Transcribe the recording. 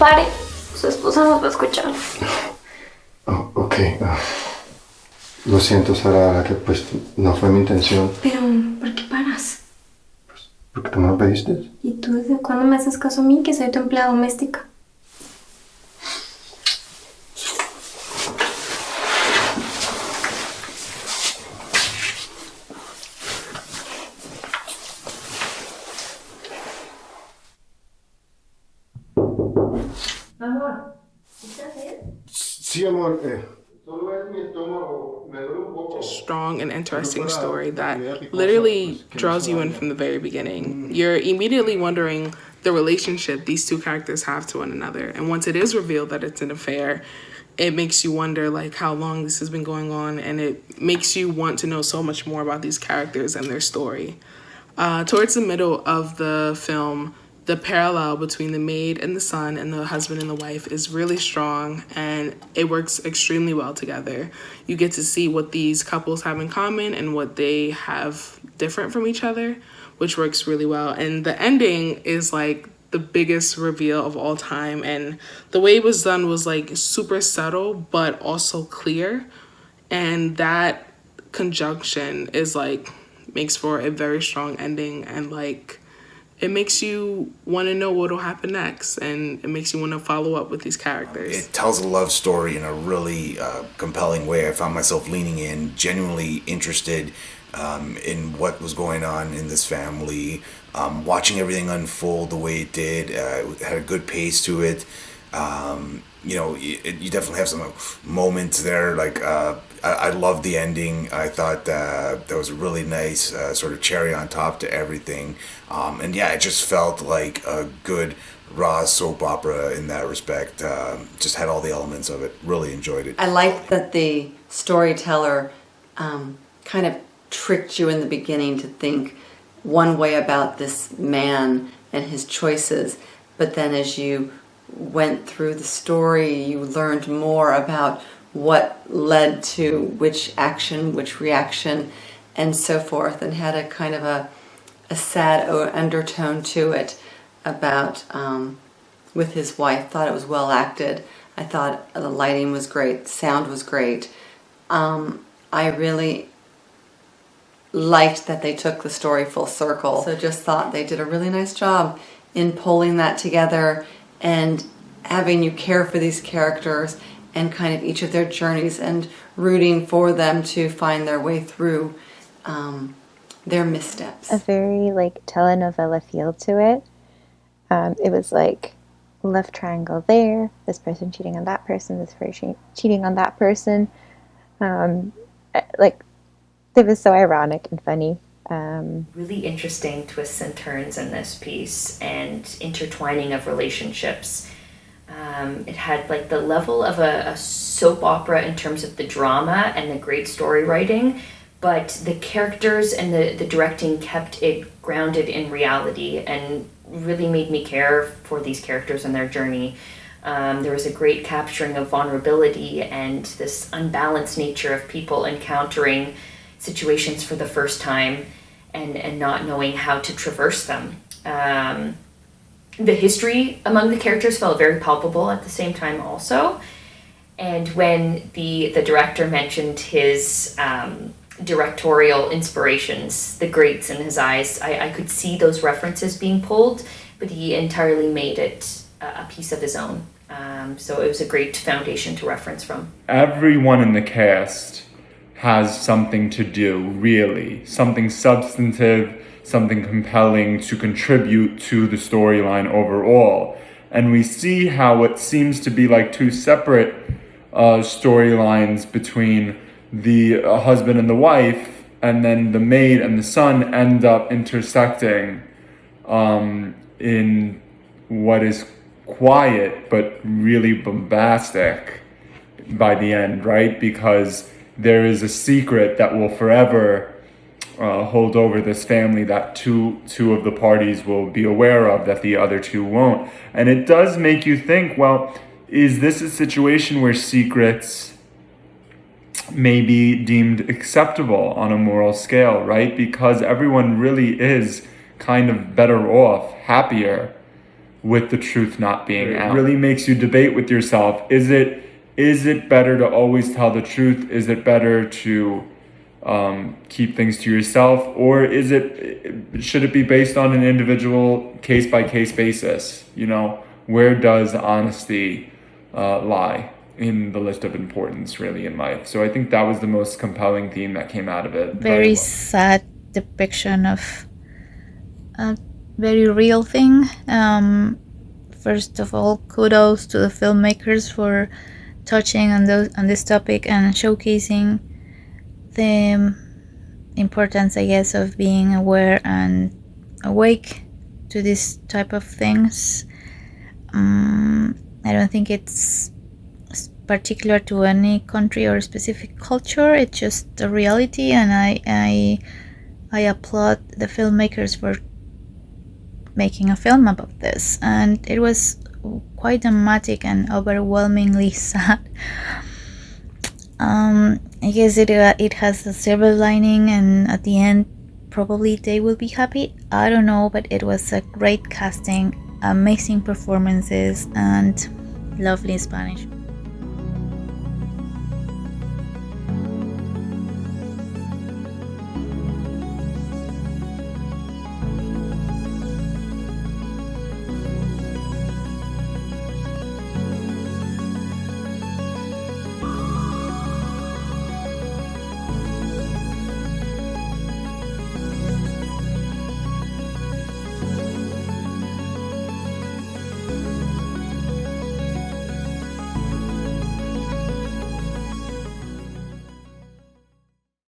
Pare, su esposa nos va a escuchar. Oh, ok. Lo siento, Sara, que pues no fue mi intención. Pero, ¿por qué paras? Pues, porque tú me lo pediste. ¿Y tú desde cuándo me haces caso a mí, que soy tu empleada doméstica? Amor, ¿estás bien? Sí, amor. Solo es mi estómago. Me duele un poco. Strong and interesting story that literally draws you in from the very beginning. You're immediately wondering the relationship these two characters have to one another. And once it is revealed that it's an affair, it makes you wonder like how long this has been going on, and it makes you want to know so much more about these characters and their story. Towards the middle of the film, the parallel between the maid and the son and the husband and the wife is really strong, and it works extremely well together. You get to see what these couples have in common and what they have different from each other, which works really well. And the ending is like the biggest reveal of all time, and the way it was done was like super subtle but also clear, and that conjunction is like makes for a very strong ending, and like it makes you want to know what will happen next, and it makes you want to follow up with these characters. It tells a love story in a really compelling way. I found myself leaning in, genuinely interested in what was going on in this family, watching everything unfold the way it did. It had a good pace to it. You definitely have some moments there. Like I loved the ending. I thought that was a really nice sort of cherry on top to everything. And yeah, it just felt like a good raw soap opera in that respect. Just had all the elements of it. Really enjoyed it. I liked that the storyteller kind of tricked you in the beginning to think one way about this man and his choices, but then as you went through the story, you learned more about what led to which action, which reaction, and so forth, and had a kind of a sad undertone to it about with his wife. Thought it was well acted. I thought the lighting was great, sound was great. I really liked that they took the story full circle. So just thought they did a really nice job in pulling that together and having you care for these characters and kind of each of their journeys and rooting for them to find their way through their missteps. A very like telenovela feel to it. It was like love triangle there, this person cheating on that person, this person cheating on that person. Like it was so ironic and funny. Really interesting twists and turns in this piece and intertwining of relationships. It had like the level of a soap opera in terms of the drama and the great story writing, but the characters and the directing kept it grounded in reality and really made me care for these characters and their journey. There was a great capturing of vulnerability and this unbalanced nature of people encountering situations for the first time and not knowing how to traverse them. The history among the characters felt very palpable at the same time also. And when the director mentioned his directorial inspirations, the greats in his eyes, I could see those references being pulled, but he entirely made it a piece of his own. So it was a great foundation to reference from. Everyone in the cast has something to do, really. Something substantive, something compelling to contribute to the storyline overall. And we see how what seems to be like two separate storylines between the husband and the wife, and then the maid and the son end up intersecting in what is quiet but really bombastic by the end, right? Because there is a secret that will forever hold over this family that two of the parties will be aware of, that the other two won't. And it does make you think, well, is this a situation where secrets may be deemed acceptable on a moral scale, right? Because everyone really is kind of better off, happier, with the truth not being out. It really makes you debate with yourself. Is it better to always tell the truth? Is it better to keep things to yourself, or should it be based on an individual case-by-case basis? You know, where does honesty lie in the list of importance really in life? So I think that was the most compelling theme that came out of it. Very sad depiction of a very real thing. First of all, kudos to the filmmakers for touching on this topic and showcasing the importance, I guess, of being aware and awake to this type of things. I don't think it's particular to any country or specific culture. It's just a reality, and I applaud the filmmakers for making a film about this. And it was quite dramatic and overwhelmingly sad. I guess it has a silver lining, and at the end probably they will be happy. I don't know, but it was a great casting, amazing performances, and lovely Spanish.